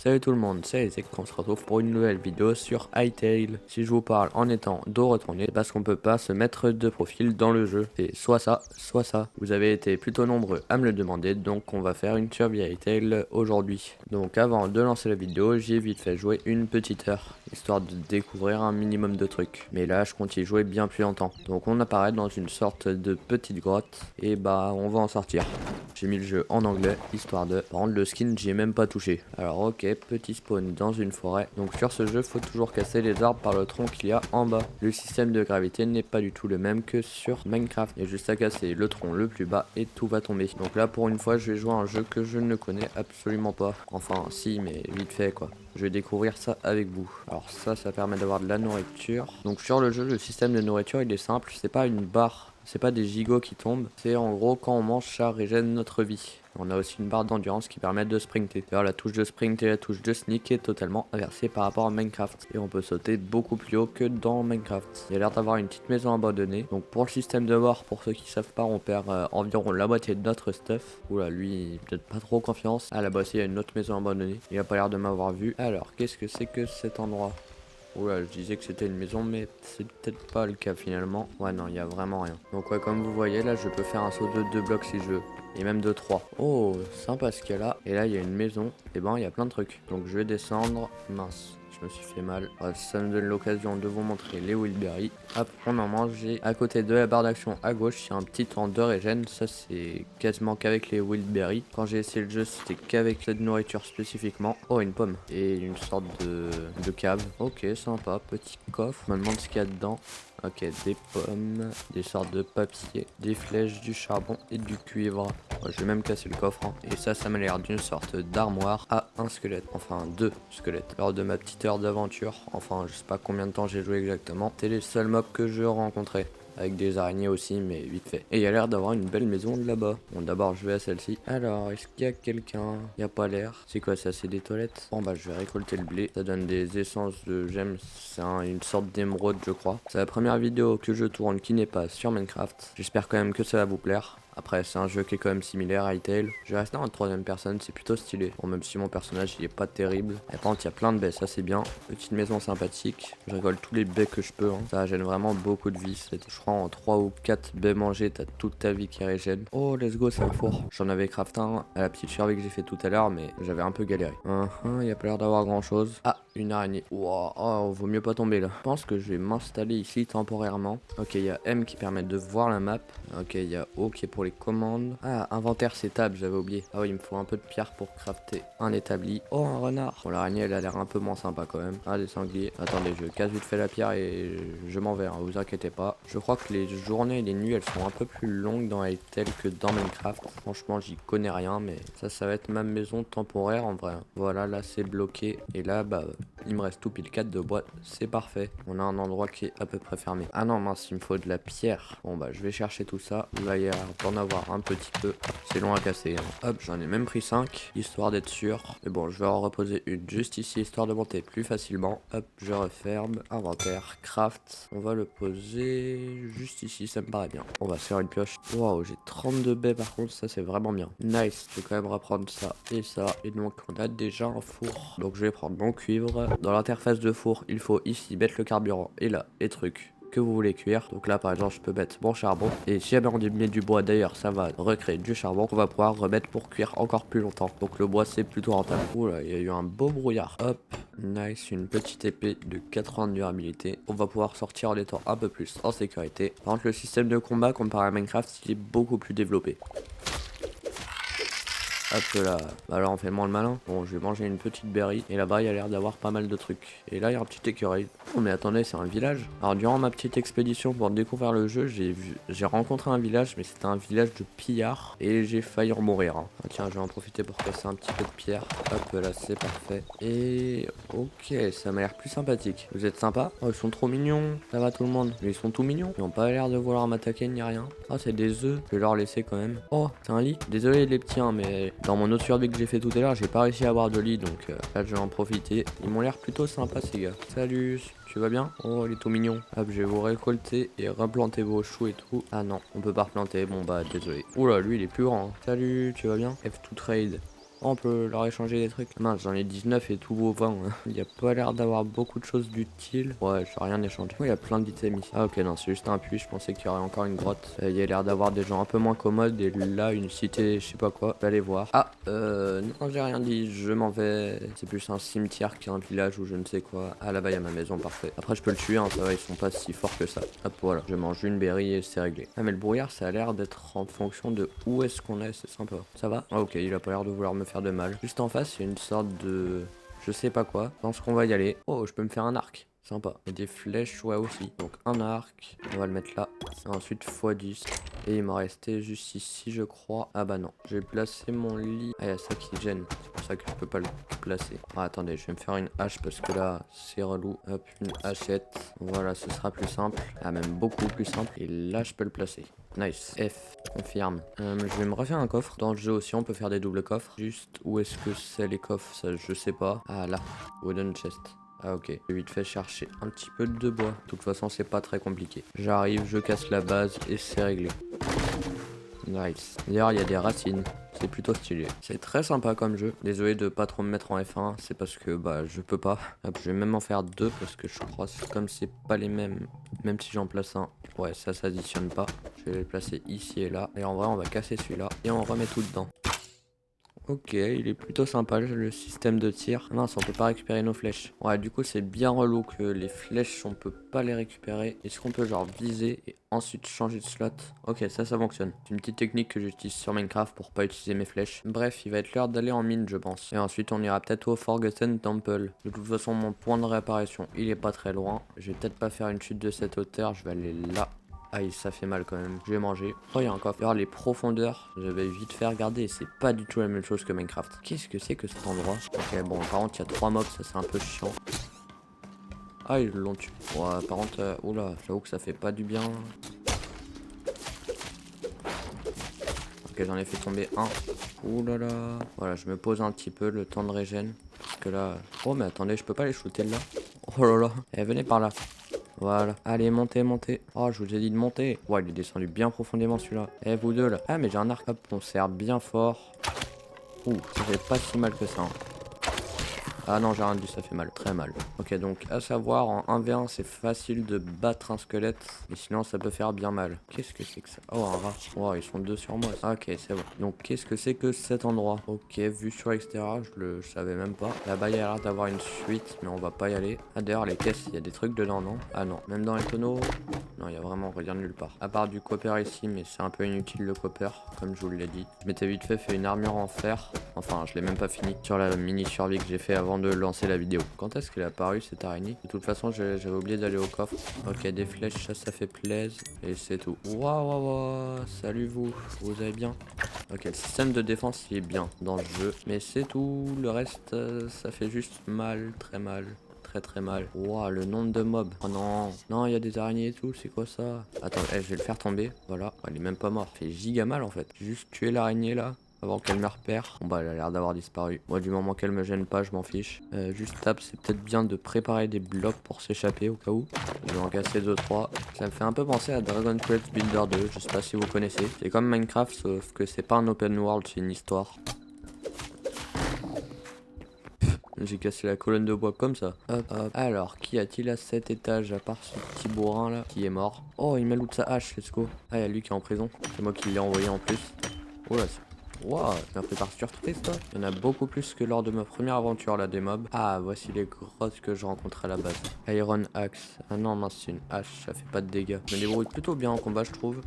Salut tout le monde, c'est Isaac, on se retrouve pour une nouvelle vidéo sur Hytale. Si je vous parle en étant dos retourné, c'est parce qu'on peut pas se mettre de profil dans le jeu. C'est soit ça, soit ça. Vous avez été plutôt nombreux à me le demander, donc on va faire une survie Hytale aujourd'hui. Donc avant de lancer la vidéo, j'ai vite fait jouer une petite heure, histoire de découvrir un minimum de trucs. Mais là, je compte y jouer bien plus longtemps. Donc on apparaît dans une sorte de petite grotte, et bah on va en sortir. J'ai mis le jeu en anglais, histoire de... Par contre, le skin, j'y ai même pas touché. Alors ok, petit spawn dans une forêt. Donc sur ce jeu, faut toujours casser les arbres par le tronc qu'il y a en bas. Le système de gravité n'est pas du tout le même que sur Minecraft. Il y a juste à casser le tronc le plus bas et tout va tomber. Donc là, pour une fois, je vais jouer à un jeu que je ne connais absolument pas. Enfin, si, mais vite fait, quoi. Je vais découvrir ça avec vous. Alors ça permet d'avoir de la nourriture. Donc sur le jeu, le système de nourriture, il est simple. C'est pas une barre. C'est pas des gigots qui tombent, c'est en gros quand on mange ça régène notre vie. On a aussi une barre d'endurance qui permet de sprinter. D'ailleurs la touche de sprint et la touche de sneak est totalement inversée par rapport à Minecraft. Et on peut sauter beaucoup plus haut que dans Minecraft. Il y a l'air d'avoir une petite maison abandonnée. Donc pour le système de mort, pour ceux qui savent pas, on perd environ la moitié de notre stuff. Oula, lui, peut-être pas trop confiance. Ah là-bas aussi, il y a une autre maison abandonnée. Il a pas l'air de m'avoir vu. Alors, qu'est-ce que c'est que cet endroit ? Oula, je disais que c'était une maison, mais c'est peut-être pas le cas finalement. Ouais, non, il y a vraiment rien. Donc ouais, comme vous voyez, là, je peux faire un saut de 2 blocs si je veux. Et même de 3. Oh, sympa ce qu'il y a là. Et là, il y a une maison. Et ben, il y a plein de trucs. Donc je vais descendre. Mince. Je me suis fait mal. Ouais, ça me donne l'occasion de vous montrer les Wheelberry. Hop, on en mange. Et à côté de la barre d'action à gauche, il y a un petit temps de régène. Ça, c'est quasiment qu'avec les Wheelberry. Quand j'ai essayé le jeu, c'était qu'avec cette nourriture spécifiquement. Oh, une pomme. Et une sorte de cave. Ok, sympa. Petit coffre. Je me demande ce qu'il y a dedans. Ok, des pommes, des sortes de papier, des flèches, du charbon et du cuivre. Ouais, je vais même casser le coffre. Hein. Et ça m'a l'air d'une sorte d'armoire à un squelette. Enfin, 2 squelettes. Lors de ma petite heure d'aventure, enfin, je sais pas combien de temps j'ai joué exactement, c'était les seuls mobs que je rencontrais. Avec des araignées aussi, mais vite fait. Et il y a l'air d'avoir une belle maison là-bas. Bon, d'abord, je vais à celle-ci. Alors, est-ce qu'il y a quelqu'un? Il n'y a pas l'air. C'est quoi ça? C'est des toilettes? Bon, bah, je vais récolter le blé. Ça donne des essences de gemmes. C'est une sorte d'émeraude, je crois. C'est la première vidéo que je tourne qui n'est pas sur Minecraft. J'espère quand même que ça va vous plaire. Après, c'est un jeu qui est quand même similaire à Hytale. Je vais rester en troisième personne, c'est plutôt stylé. Bon, même si mon personnage il est pas terrible. Et par contre, il y a plein de baies, ça c'est bien. Petite maison sympathique. Je récolte tous les baies que je peux. Hein. Ça gêne vraiment beaucoup de vie. Je crois en 3 ou 4 baies mangées, t'as toute ta vie qui régène. Oh, let's go, c'est un four. J'en avais craft un à la petite survie que j'ai fait tout à l'heure, mais j'avais un peu galéré. Il y a pas l'air d'avoir grand chose. Ah, une araignée. Wow, oh, vaut mieux pas tomber là. Je pense que je vais m'installer ici temporairement. Ok, il y a M qui permet de voir la map. Ok, il y a O qui est pour les commandes. Ah, inventaire, c'est table, j'avais oublié. Ah oui, il me faut un peu de pierre pour crafter un établi. Oh, un renard. Bon, l'araignée, elle a l'air un peu moins sympa quand même. Ah, des sangliers. Attendez, je casse vite fait la pierre et je m'en vais, hein, vous inquiétez pas. Je crois que les journées et les nuits, elles sont un peu plus longues dans Hytale que dans Minecraft. Franchement, j'y connais rien, mais ça va être ma maison temporaire en vrai. Voilà, là, c'est bloqué. Et là, bah, il me reste tout pile 4 de bois. C'est parfait. On a un endroit qui est à peu près fermé. Ah non, mince, il me faut de la pierre. Bon, bah, je vais chercher tout ça. Il va y en avoir un petit peu. C'est long à casser. Hein. Hop, j'en ai même pris 5, histoire d'être sûr. Mais bon, je vais en reposer une juste ici, histoire de monter plus facilement. Hop, je referme. Inventaire, craft. On va le poser juste ici, ça me paraît bien. On va se faire une pioche. Waouh, j'ai 32 baies par contre, ça c'est vraiment bien. Nice, je vais quand même reprendre ça et ça. Et donc, on a déjà un four. Donc, je vais prendre mon cuivre. Dans l'interface de four, il faut ici mettre le carburant. Et là, et trucs que vous voulez cuire. Donc là par exemple je peux mettre mon charbon et si jamais on y met du bois d'ailleurs ça va recréer du charbon qu'on va pouvoir remettre pour cuire encore plus longtemps. Donc le bois c'est plutôt rentable. Oula, il y a eu un beau brouillard. Hop, nice, une petite épée de 80 de durabilité. On va pouvoir sortir en étant un peu plus en sécurité. Par contre le système de combat comparé à Minecraft il est beaucoup plus développé. Hop là, bah alors on fait moins le malin. Bon, je vais manger une petite berry. Et là-bas, il y a l'air d'avoir pas mal de trucs. Et là, il y a un petit écureuil. Oh, mais attendez, c'est un village. Alors, durant ma petite expédition pour découvrir le jeu, j'ai rencontré un village, mais c'était un village de pillards. Et j'ai failli en mourir. Hein. Ah, tiens, je vais en profiter pour casser un petit peu de pierre. Hop là, c'est parfait. Et ok, ça m'a l'air plus sympathique. Vous êtes sympa? Oh, ils sont trop mignons. Ça va tout le monde? Mais ils sont tout mignons. Ils n'ont pas l'air de vouloir m'attaquer ni rien. Ah, c'est des œufs. Je vais leur laisser quand même. Oh, c'est un lit. Désolé les petits, hein, mais dans mon autre survie que j'ai fait tout à l'heure, j'ai pas réussi à avoir de lit, donc là je vais en profiter. Ils m'ont l'air plutôt sympas ces gars. Salut, tu vas bien? Oh, il est tout mignon. Hop, je vais vous récolter et replanter vos choux et tout. Ah non, on peut pas replanter, bon bah désolé. Oula, lui il est plus grand. Hein. Salut, tu vas bien? F2 trade. Oh, on peut leur échanger des trucs. Mince, j'en ai 19 et tout au 20. Hein. Il n'y a pas l'air d'avoir beaucoup de choses d'utiles. Ouais, je vais rien échanger. Oh, il y a plein d'items ici. Ah ok, non, c'est juste un puits. Je pensais qu'il y aurait encore une grotte. Il y a l'air d'avoir des gens un peu moins commodes. Et là, une cité, je sais pas quoi. Je vais aller voir. Ah, non, j'ai rien dit. Je m'en vais. C'est plus un cimetière qu'un village ou je ne sais quoi. Ah, là-bas, il y a ma maison, parfait. Après, je peux le tuer, hein, ça va, ils sont pas si forts que ça. Hop, voilà. Je mange une berry et c'est réglé. Ah, mais le brouillard, ça a l'air d'être en fonction de où est-ce qu'on est. C'est sympa. Ça va? Ah, ok, il a pas l'air de vouloir me faire de mal. Juste en face, il y a une sorte de... je sais pas quoi. Je pense qu'on va y aller. Oh, je peux me faire un arc. Sympa. Et des flèches, ouais, aussi. Donc, un arc. On va le mettre là. Et ensuite, x10. Et il m'a resté juste ici, je crois. Ah bah non. J'ai placé mon lit. Ah, il y a ça qui gêne. C'est pour ça que je peux pas le placer. Ah, attendez, je vais me faire une hache parce que là, c'est relou. Hop, une hachette. Voilà, ce sera plus simple. Ah, même beaucoup plus simple. Et là, je peux le placer. Nice. F, confirme. Je vais me refaire un coffre. Dans le jeu aussi, on peut faire des doubles coffres. Juste, où est-ce que c'est les coffres? Ça, je sais pas. Ah, là. Wooden chest. Ah ok, j'ai vite fait chercher un petit peu de bois. De toute façon, c'est pas très compliqué. J'arrive, je casse la base et c'est réglé. Nice. D'ailleurs, il y a des racines. C'est plutôt stylé. C'est très sympa comme jeu. Désolé de pas trop me mettre en F1. C'est parce que bah je peux pas. Hop, je vais même en faire deux parce que je crois que comme c'est pas les mêmes. Même si j'en place un. Ouais, ça s'additionne pas. Je vais les placer ici et là. Et en vrai, on va casser celui-là. Et on remet tout dedans. Ok, il est plutôt sympa le système de tir. Ah mince, on peut pas récupérer nos flèches. Ouais, du coup, c'est bien relou que les flèches, on peut pas les récupérer. Est-ce qu'on peut genre viser et ensuite changer de slot? Ok, ça fonctionne. C'est une petite technique que j'utilise sur Minecraft pour pas utiliser mes flèches. Bref, il va être l'heure d'aller en mine, je pense. Et ensuite, on ira peut-être au Forgotten Temple. De toute façon, mon point de réapparition, il est pas très loin. Je vais peut-être pas faire une chute de cette hauteur. Je vais aller là. Aïe, ça fait mal quand même. Je vais manger. Oh, il y a un coffre. Alors, les profondeurs, j'avais vite fait regarder et c'est pas du tout la même chose que Minecraft. Qu'est-ce que c'est que cet endroit? Ok, bon, par contre, il y a 3 mobs, ça c'est un peu chiant. Ah, ils l'ont tué. Ouais, par contre, oula, j'avoue que ça fait pas du bien. Ok, j'en ai fait tomber un. Oulala. Voilà, je me pose un petit peu le temps de régène. Parce que là... oh, mais attendez, je peux pas les shooter là. Oh là là. Eh, venez par là. Voilà. Allez, montez, montez. Oh, je vous ai dit de monter. Ouais, il est descendu bien profondément celui-là. Eh, vous deux là. Ah, mais j'ai un arc. Hop, on sert bien fort. Ouh, ça fait pas si mal que ça. Hein. Ah non, j'ai rien dit, ça fait mal, très mal. Ok, donc à savoir, en 1v1, c'est facile de battre un squelette, mais sinon ça peut faire bien mal. Qu'est-ce que c'est que ça? Oh, un rat. Oh, ils sont deux sur moi. Ah, ok, c'est bon. Donc qu'est-ce que c'est que cet endroit? Ok, vue sur l'extérieur, je savais même pas. Là-bas, il y a l'air d'avoir une suite, mais on va pas y aller. Ah, d'ailleurs, les caisses, il y a des trucs dedans, non? Ah non, même dans les tonneaux... non, il y a vraiment rien nulle part. À part du copper ici, mais c'est un peu inutile le copper, comme je vous l'ai dit. Je m'étais vite fait une armure en fer. Enfin, je l'ai même pas fini sur la mini survie que j'ai fait avant de lancer la vidéo. Quand est-ce qu'elle est apparue cette araignée? De toute façon, j'avais oublié d'aller au coffre. Ok, des flèches, ça fait plaisir. Et c'est tout. Waouh, waouh, waouh. Salut vous. Vous allez bien? Ok, le système de défense il est bien dans le jeu. Mais c'est tout. Le reste, ça fait juste mal, très mal. Très mal. Waouh, le nombre de mobs. Oh non. Non, il y a des araignées et tout. C'est quoi ça? Attends, je vais le faire tomber. Voilà. Oh, il est même pas mort. Il fait giga mal en fait. Juste tuer l'araignée là. Avant qu'elle me repère. Bon bah elle a l'air d'avoir disparu. Moi du moment qu'elle me gêne pas, je m'en fiche. Juste tape, c'est peut-être bien de préparer des blocs pour s'échapper au cas où. Je vais en casser 2-3. Ça me fait un peu penser à Dragon Quest Builder 2. Je sais pas si vous connaissez. C'est comme Minecraft sauf que c'est pas un open world, c'est une histoire. J'ai cassé la colonne de bois comme ça. Hop, hop. Alors, qui a-t-il à cet étage à part ce petit bourrin là qui est mort? Oh, il m'a loot sa hache, let's go. Ah, il y a lui qui est en prison. C'est moi qui l'ai envoyé en plus. Oh là, waouh, ça m'a fait par surprise toi. Il y en a beaucoup plus que lors de ma première aventure là des mobs. Ah, voici les grottes que je rencontre à la base. Iron Axe. Ah non, mince, c'est une hache, ça fait pas de dégâts. Je me débrouille plutôt bien en combat, je trouve.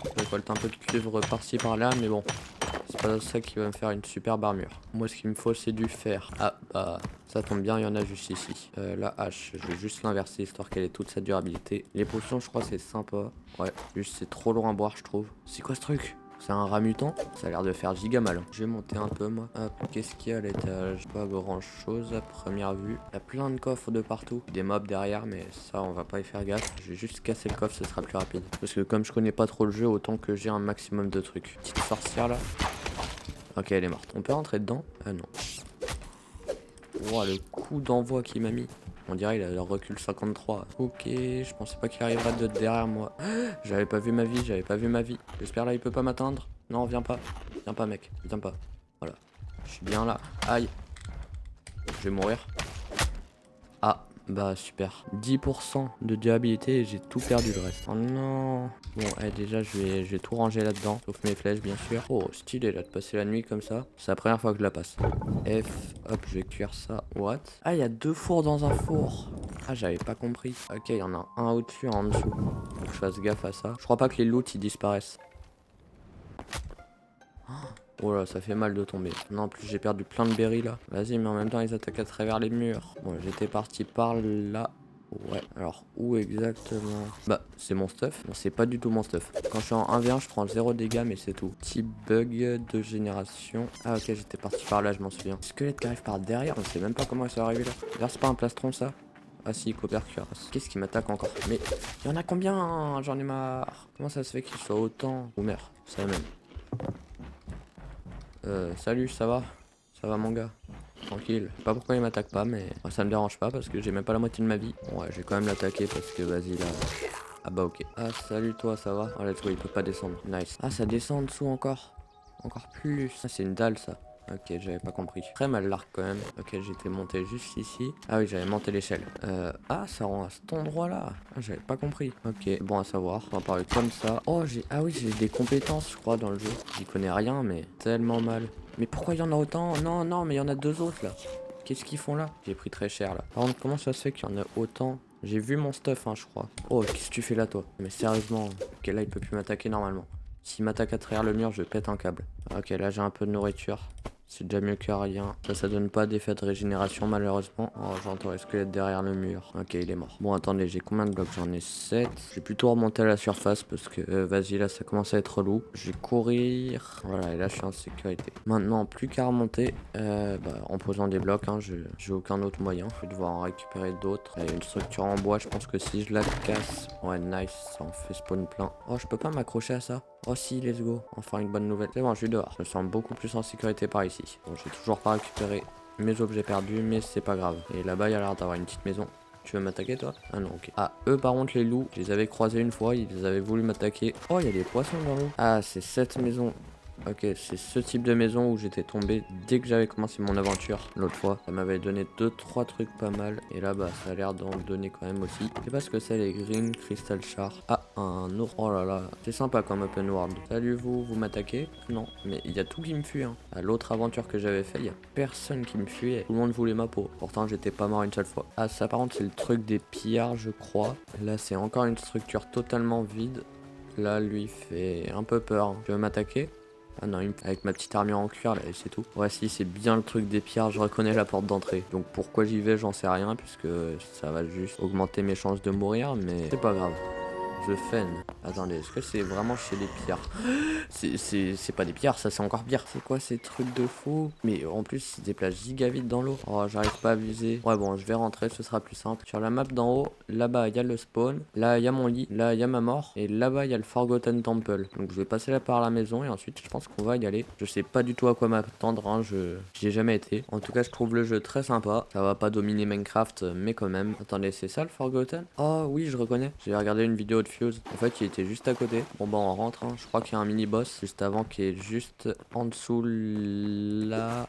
Je récolte un peu de cuivre par-ci par-là, mais bon. C'est pas ça qui va me faire une superbe armure. Moi, ce qu'il me faut, c'est du fer. Ah, bah, ça tombe bien, il y en a juste ici. La hache, je vais juste l'inverser histoire qu'elle ait toute sa durabilité. Les potions, je crois, c'est sympa. Ouais, juste c'est trop loin à boire, je trouve. C'est quoi ce truc? C'est un rat mutant? Ça a l'air de faire giga mal. Je vais monter un peu, moi. Hop, qu'est-ce qu'il y a à l'étage? Pas grand chose à première vue. Il y a plein de coffres de partout. Des mobs derrière, mais ça, on va pas y faire gaffe. Je vais juste casser le coffre, ce sera plus rapide. Parce que comme je connais pas trop le jeu, autant que j'ai un maximum de trucs. Petite sorcière là. Ok, elle est morte. On peut rentrer dedans? Ah non. Wow, le coup d'envoi qu'il m'a mis. On dirait il a le recul 53. Ok, je pensais pas qu'il arriverait de derrière moi. J'avais pas vu ma vie, j'avais pas vu ma vie. J'espère là il peut pas m'atteindre. Non, viens pas. Viens pas mec, viens pas. Voilà. Je suis bien là. Aïe. Je vais mourir. Ah, bah super. 10% de durabilité et j'ai tout perdu le reste. Oh non. Bon, déjà, je vais tout ranger là-dedans. Sauf mes flèches, bien sûr. Oh, stylé là de passer la nuit comme ça. C'est la première fois que je la passe. F, hop, je vais cuire ça. What? Ah, il y a 2 fours dans un four. Ah, j'avais pas compris. Ok, il y en a un au-dessus, un en dessous. Faut que je fasse gaffe à ça. Je crois pas que les loots ils disparaissent. Oh là, ça fait mal de tomber. Non, en plus j'ai perdu plein de berries là. Vas-y, mais en même temps ils attaquent à travers les murs. Bon, j'étais parti par là. Ouais, alors où exactement? Bah, c'est mon stuff. Non, c'est pas du tout mon stuff. Quand je suis en 1v1, je prends 0 dégâts, mais c'est tout. Petit bug de génération. Ah, ok, j'étais parti par là, je m'en souviens. Squelette qui arrive par derrière, on sait même pas comment ils sont arrivés là. D'ailleurs, c'est pas un plastron ça? Ah si, copper cuirasse. Qu'est-ce qui m'attaque encore? Mais il y en a combien? J'en ai marre. Comment ça se fait qu'il soit autant? Oh merde, ça même. Salut, ça va? Ça va mon gars? Tranquille. Je sais pas pourquoi il m'attaque pas, mais moi, ça me dérange pas parce que j'ai même pas la moitié de ma vie. Ouais, je vais quand même l'attaquer parce que vas-y là. Ah bah ok. Ah salut toi, ça va? Oh let's go, il peut pas descendre. Nice. Ah ça descend en dessous encore. Encore plus. Ah c'est une dalle ça. Ok, j'avais pas compris. Très mal l'arc quand même. Ok, j'étais monté juste ici. Ah oui, j'avais monté l'échelle. Ah, ça rend à cet endroit-là. Ah, j'avais pas compris. Ok, bon à savoir. On va parler comme ça. Oh, ah oui, j'ai des compétences, je crois, dans le jeu. J'y connais rien, mais tellement mal. Mais pourquoi il y en a autant? Non, non, mais il y en a 2 autres là. Qu'est-ce qu'ils font là? J'ai pris très cher là. Par contre, comment ça se fait qu'il y en a autant? J'ai vu mon stuff, hein, je crois. Oh, qu'est-ce que tu fais là, toi? Mais sérieusement, ok, là, il peut plus m'attaquer normalement. S'il m'attaque à travers le mur, je pète un câble. Ok, là, j'ai un peu de nourriture. C'est déjà mieux que rien. Ça donne pas d'effet de régénération malheureusement. Oh, j'entends un squelette derrière le mur. Ok, il est mort. Bon, attendez, j'ai combien de blocs? J'en ai 7. Je vais plutôt remonter à la surface parce que, vas-y, là, ça commence à être relou. Je vais courir. Voilà, et là, je suis en sécurité. Maintenant, plus qu'à remonter, en posant des blocs, hein, j'ai aucun autre moyen. Je vais devoir en récupérer d'autres. Il y a une structure en bois, je pense que si je la casse... Ouais, nice, ça en fait spawn plein. Oh, je peux pas m'accrocher à ça? Oh si, let's go. Enfin une bonne nouvelle. C'est bon, je suis dehors. Je me sens beaucoup plus en sécurité par ici. Bon, j'ai toujours pas récupéré mes objets perdus, mais c'est pas grave. Et là-bas, il y a l'air d'avoir une petite maison. Tu veux m'attaquer toi? Ah non, ok. Ah, eux par contre, les loups, je les avais croisés une fois, ils avaient voulu m'attaquer. Oh, il y a des poissons dans l'eau. Ah, c'est cette maison. Ok, c'est ce type de maison où j'étais tombé dès que j'avais commencé mon aventure l'autre fois. Ça m'avait donné 2-3 trucs pas mal. Et là, bah, ça a l'air d'en donner quand même aussi. Je sais pas ce que c'est les Green Crystal Char. Ah, un ours. Oh là là, c'est sympa comme open world. Salut vous m'attaquez? Non, mais il y a tout qui me fuit. Hein. À l'autre aventure que j'avais fait, il y a personne qui me fuyait. Tout le monde voulait ma peau. Pourtant, j'étais pas mort une seule fois. Ah, ça par contre, c'est le truc des pillards, je crois. Là, c'est encore une structure totalement vide. Là, lui fait un peu peur. Hein. Tu veux m'attaquer? Ah non, avec ma petite armure en cuir là et c'est tout. Ouais si c'est bien le truc des pierres, je reconnais la porte d'entrée. Donc pourquoi j'y vais j'en sais rien puisque ça va juste augmenter mes chances de mourir mais c'est pas grave. The Fen. Attendez, est-ce que c'est vraiment chez les pierres? C'est pas des pierres, ça c'est encore pire. C'est quoi ces trucs de fou? Mais en plus, ils se déplacent giga vite dans l'eau. Oh, j'arrive pas à viser. Ouais, bon, je vais rentrer, ce sera plus simple. Sur la map d'en haut, là-bas, il y a le spawn. Là, il y a mon lit. Là, il y a ma mort. Et là-bas, il y a le Forgotten Temple. Donc, je vais passer là par la maison et ensuite, je pense qu'on va y aller. Je sais pas du tout à quoi m'attendre, hein. J'y ai jamais été. En tout cas, je trouve le jeu très sympa. Ça va pas dominer Minecraft, mais quand même. Attendez, c'est ça le Forgotten? Oh, oui, je reconnais. J'ai regardé une vidéo de Fuse. En fait, il était juste à côté. Bon, bah, on rentre. Hein. Je crois qu'il y a un mini-boss juste avant qui est juste en dessous là.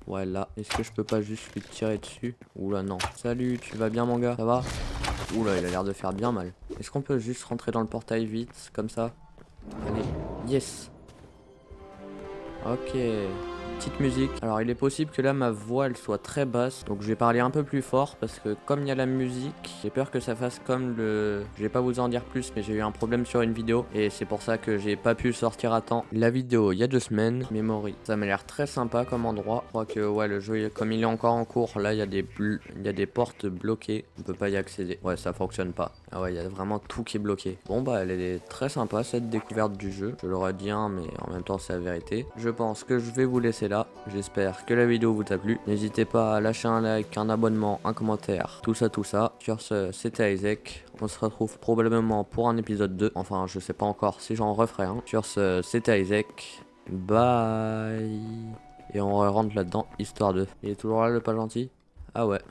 Ouais, là. Est-ce que je peux pas juste lui tirer dessus? Oula, non. Salut, tu vas bien, mon gars? Ça va? Oula, il a l'air de faire bien mal. Est-ce qu'on peut juste rentrer dans le portail vite, comme ça? Allez. Yes. Ok. Petite musique. Alors il est possible que là ma voix elle soit très basse. Donc je vais parler un peu plus fort parce que comme il y a la musique, j'ai peur que ça fasse comme le... Je vais pas vous en dire plus mais j'ai eu un problème sur une vidéo. Et c'est pour ça que j'ai pas pu sortir à temps la vidéo il y a 2 semaines. Memory. Ça m'a l'air très sympa comme endroit. Je crois que ouais le jeu comme il est encore en cours, là il y a des portes bloquées. On peut pas y accéder. Ouais ça fonctionne pas. Ah ouais il y a vraiment tout qui est bloqué. Bon bah elle est très sympa cette découverte du jeu. Je l'aurais dit hein, mais en même temps c'est la vérité. Je pense que je vais vous laisser là. J'espère que la vidéo vous a plu. N'hésitez pas à lâcher un like, un abonnement, un commentaire, tout ça, tout ça. Sur ce, c'était Isaac. On se retrouve probablement pour un épisode 2. Enfin, je sais pas encore si j'en referai un. Sur ce, c'était Isaac. Bye. Et on rentre là-dedans, histoire de... Il est toujours là le pas gentil? Ah ouais.